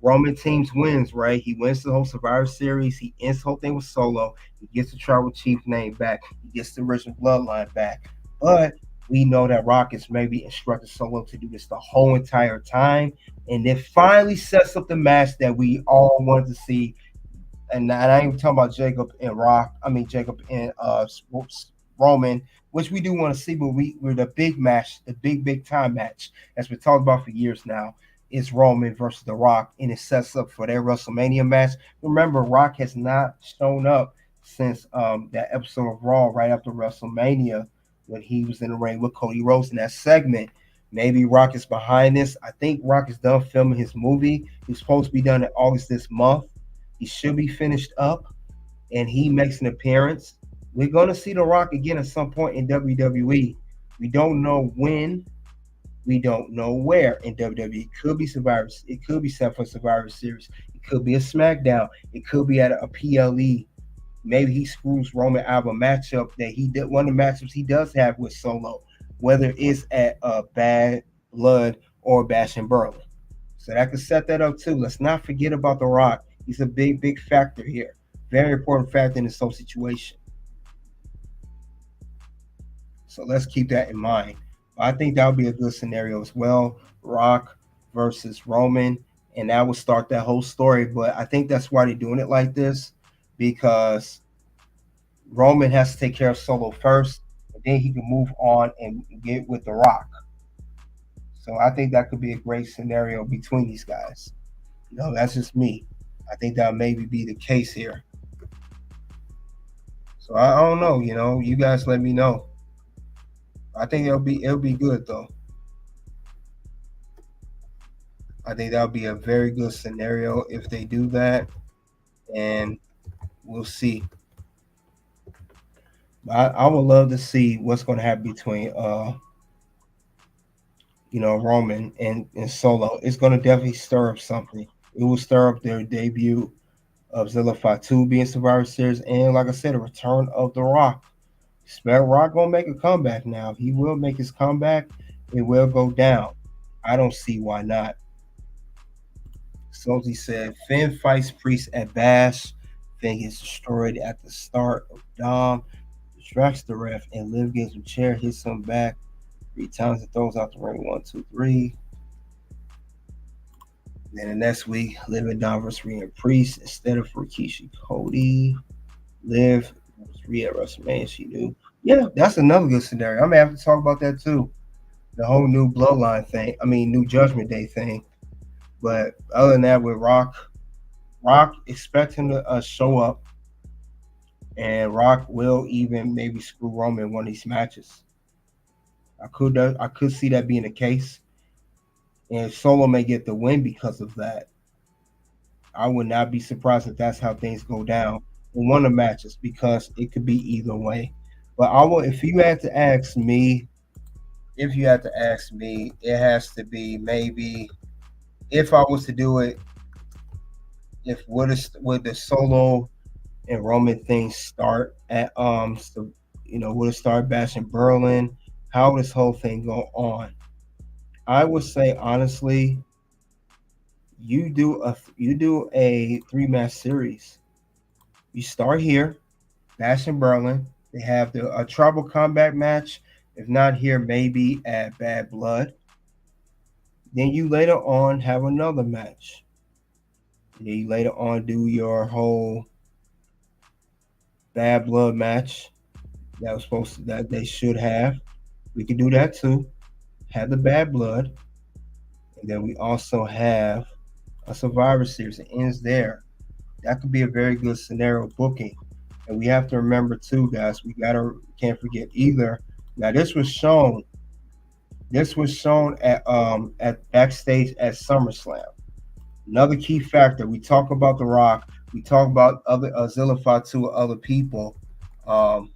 Roman teams wins, right? He wins the whole Survivor Series. He ends the whole thing with Solo. He gets the Tribal Chief name back. He gets the original Bloodline back. But we know that Rock is maybe instructed Solo to do this the whole entire time. And it finally sets up the match that we all wanted to see. And I ain't even talking about Jacob and Roman, which we do want to see, but we're the big match, the big time match, as we talked about for years now, is Roman versus The Rock, and it sets up for their WrestleMania match. Remember, Rock has not shown up since that episode of Raw right after WrestleMania when he was in the ring with Cody Rhodes in that segment. Maybe Rock is behind this. I think Rock is done filming his movie. He's supposed to be done in August this month. He should be finished up, and he makes an appearance. We're going to see The Rock again at some point in WWE. We don't know when. We don't know where in WWE. It could be Survivor. It could be set for Survivor Series. It could be a SmackDown. It could be at a PLE. Maybe he screws Roman out of a matchup that he did. One of the matchups he does have with Solo, whether it's at Bad Blood or Bash and Burley. So that could set that up too. Let's not forget about The Rock. He's a big factor here. Very important factor in this whole situation. So let's keep that in mind. I think that would be a good scenario as well. Rock versus Roman, and that would start that whole story. But I think that's why they're doing it like this, because Roman has to take care of Solo first, and then he can move on and get with The Rock. So I think that could be a great scenario between these guys. That's just me. I think that maybe be the case here. So I don't know. You guys let me know. I think it'll be good though. I think that'll be a very good scenario if they do that, and we'll see. I would love to see what's going to happen between Roman and Solo. It's going to definitely stir up something. It will stir up their debut of Zilla Fatu being Survivor Series, and like I said, a return of The Rock. Expect Rock gonna make a comeback now. He will make his comeback. It will go down. I don't see why not. Sozi said Finn fights Priest at Bash. Finn gets destroyed at the start of Dom. Distracts the ref, and Liv gives him chair, hits him back 3 times and throws out the ring. 1, 2, 3. Then the next week, Liv and Dom versus Rhea and Priest instead of Rikishi Cody. Liv was Rhea at WrestleMania. She knew. Yeah, that's another good scenario. I may have to talk about that too. The whole new Bloodline thing. New Judgment Day thing. But other than that, with Rock expect him to show up, and Rock will even maybe screw Roman in one of these matches. I could see that being the case, and Solo may get the win because of that. I would not be surprised if that's how things go down in one of the matches, because it could be either way. But if you had to ask me, it has to be maybe, if I was to do it, with the Solo and Roman things start at so, will it start bashing Berlin? How will this whole thing go on? I would say honestly, you do a 3 match series. You start here, Bash in Berlin. They have the a tribal combat match. If not here, maybe at Bad Blood. Then you later on have another match. Then you later on do your whole Bad Blood match that they should have. We could do that too. Have the Bad Blood, and then we also have a Survivor Series. It ends there. That could be a very good scenario booking. And we have to remember too, guys, can't forget either. Now this was shown at backstage at SummerSlam. Another key factor. We talk about The Rock. We talk about other Zilla Fatu, other people. Um,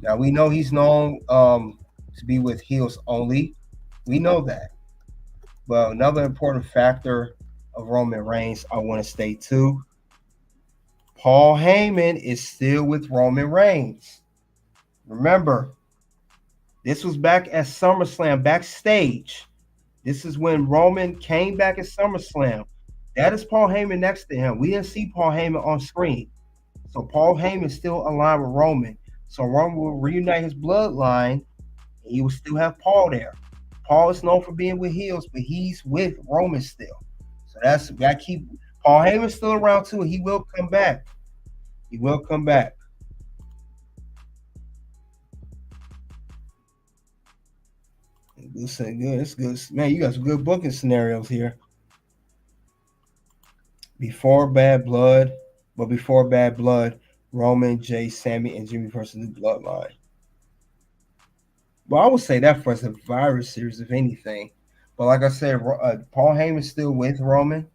Now we know he's known to be with heels only. We know that. But another important factor of Roman Reigns, I want to state too. Paul Heyman is still with Roman Reigns. Remember, this was back at SummerSlam backstage. This is when Roman came back at SummerSlam. That is Paul Heyman next to him. We didn't see Paul Heyman on screen. So Paul Heyman is still aligned with Roman. So Roman will reunite his bloodline, and he will still have Paul there. Paul is known for being with heels, but he's with Roman still. So that keep Paul Heyman still around too. He will come back. He will come back. Listen, good. It's good. Man, you got some good booking scenarios here. Before Bad Blood, Roman, Jay, Sammy, and Jimmy versus the Bloodline. Well, I would say that for a Survivor Series, if anything. But like I said, Paul Heyman's still with Roman.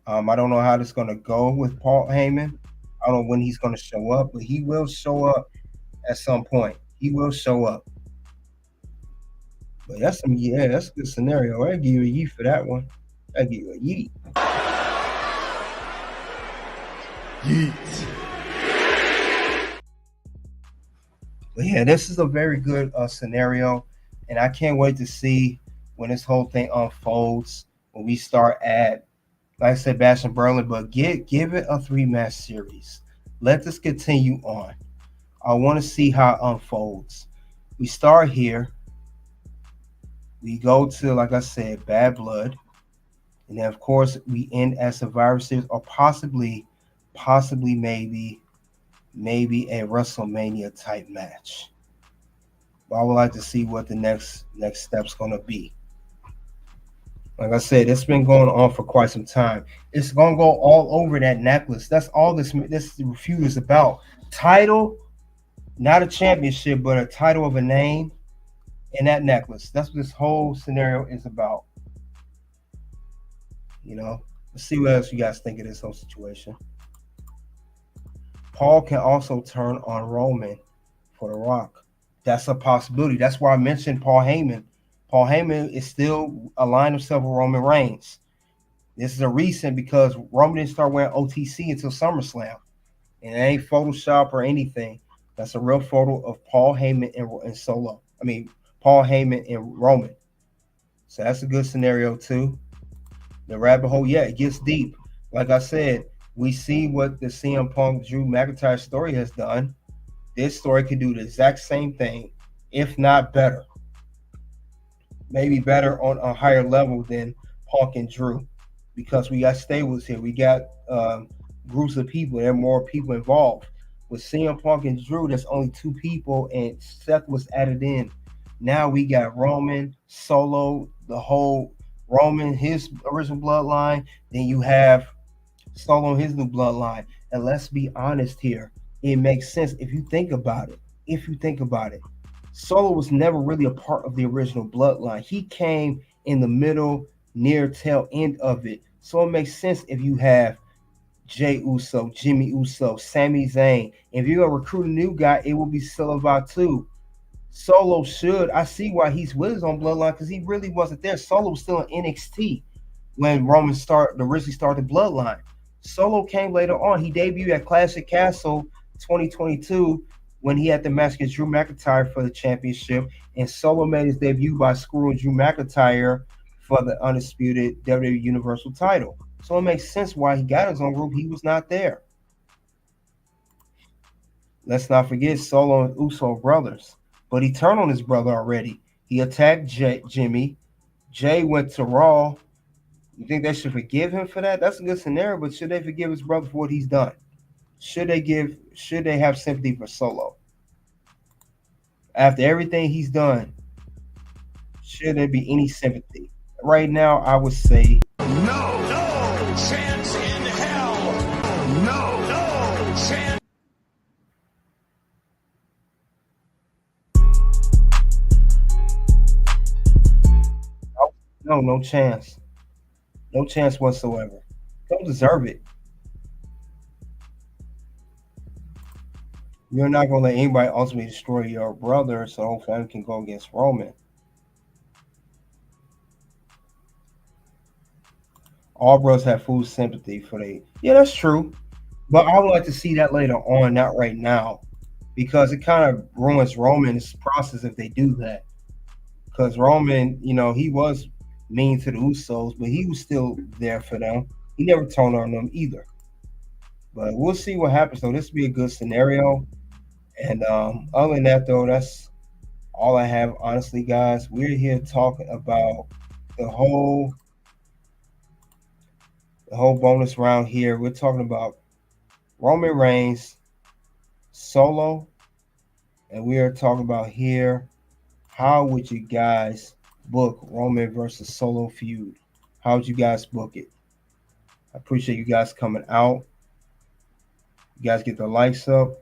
I don't know how this is going to go with Paul Heyman. I don't know when he's going to show up, but he will show up at some point. He will show up. But that's a good scenario. I give you a yeet for that one. I give you a yeet. Yeet. But yeah, this is a very good scenario, and I can't wait to see when this whole thing unfolds. When we start at, like I said, Bash in Berlin, but give it a 3 match series. Let this continue on. I want to see how it unfolds. We start here. We go to, like I said, Bad Blood, and then of course we end at Survivor Series, or possibly maybe a WrestleMania type match. But I would like to see what the next step's going to be. Like I said, it's been going on for quite some time. It's going to go all over that necklace. That's all this feud is about. Title, not a championship, but a title of a name, and that necklace. That's what this whole scenario is about. Let's see what else you guys think of this whole situation. Paul can also turn on Roman for The Rock. That's a possibility. That's why I mentioned Paul Heyman. Paul Heyman is still aligned himself with Roman Reigns. This is a recent because Roman didn't start wearing OTC until SummerSlam. And it ain't Photoshop or anything. That's a real photo of Paul Heyman and Solo. I mean, Paul Heyman and Roman. So that's a good scenario too. The rabbit hole, yeah, it gets deep. Like I said, we see what the CM Punk Drew McIntyre story has done. This story could do the exact same thing, if not better. Maybe better on a higher level than Punk and Drew, because we got stables here. We got groups of people. There are more people involved. With CM Punk and Drew, there's only 2 people, and Seth was added in. Now we got Roman, Solo, the whole Roman, his original bloodline. Then you have Solo, his new bloodline. And let's be honest here. It makes sense if you think about it. Solo was never really a part of the original bloodline. He came in the middle, near tail end of it. So it makes sense if you have Jey Uso, Jimmy Uso, Sami Zayn. If you're going to recruit a new guy, it will be Silva too. Solo I see why he's with his own bloodline, because he really wasn't there. Solo was still in NXT when Roman originally started the bloodline. Solo came later on. He debuted at Classic Castle 2022 when he had the match against Drew McIntyre for the championship, and Solo made his debut by screwing Drew McIntyre for the undisputed WWE Universal title. So it makes sense why he got his own group. He was not there. Let's not forget Solo and Uso brothers. But he turned on his brother already. He attacked Jimmy. Jay went to Raw. You think they should forgive him for that? That's a good scenario, but should they forgive his brother for what he's done? Should they have sympathy for Solo? After everything he's done, should there be any sympathy? Right now, I would say No chance in hell. No chance. no chance. No chance whatsoever. Don't deserve it. You're not going to let anybody ultimately destroy your brother so the whole family can go against Roman. All brothers have full sympathy for they. Yeah, that's true. But I would like to see that later on, not right now, because it kind of ruins Roman's process if they do that. Because Roman, he was mean to the Usos, but he was still there for them. He never turned on them either. But we'll see what happens, though. This will be a good scenario. And other than that, though, that's all I have, honestly, guys. We're here talking about the whole bonus round here. We're talking about Roman Reigns, Solo, and we are talking about here, how would you guys book Roman versus Solo feud? How would you guys book it? I appreciate you guys coming out. You guys get the likes up.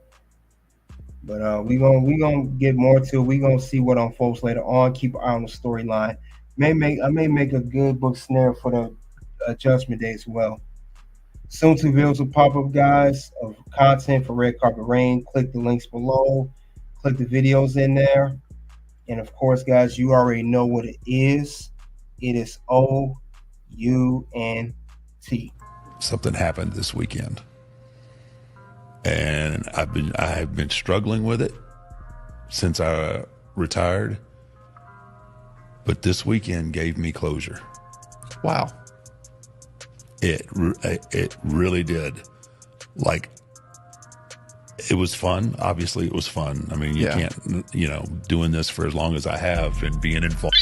But we gonna get more to it. We're gonna see what unfolds later on. Keep an eye on the storyline. I may make a good book scenario for the Judgment Day as well. Soon to videos will pop up, guys, of content for Red Carpet Reign. Click the links below. Click the videos in there. And of course, guys, you already know what it is. It is OUNT. Something happened this weekend, and I have been struggling with it since I retired. But this weekend gave me closure. Wow. It really did. Like, it was fun. Obviously, it was fun. I mean, you can't, doing this for as long as I have and being involved.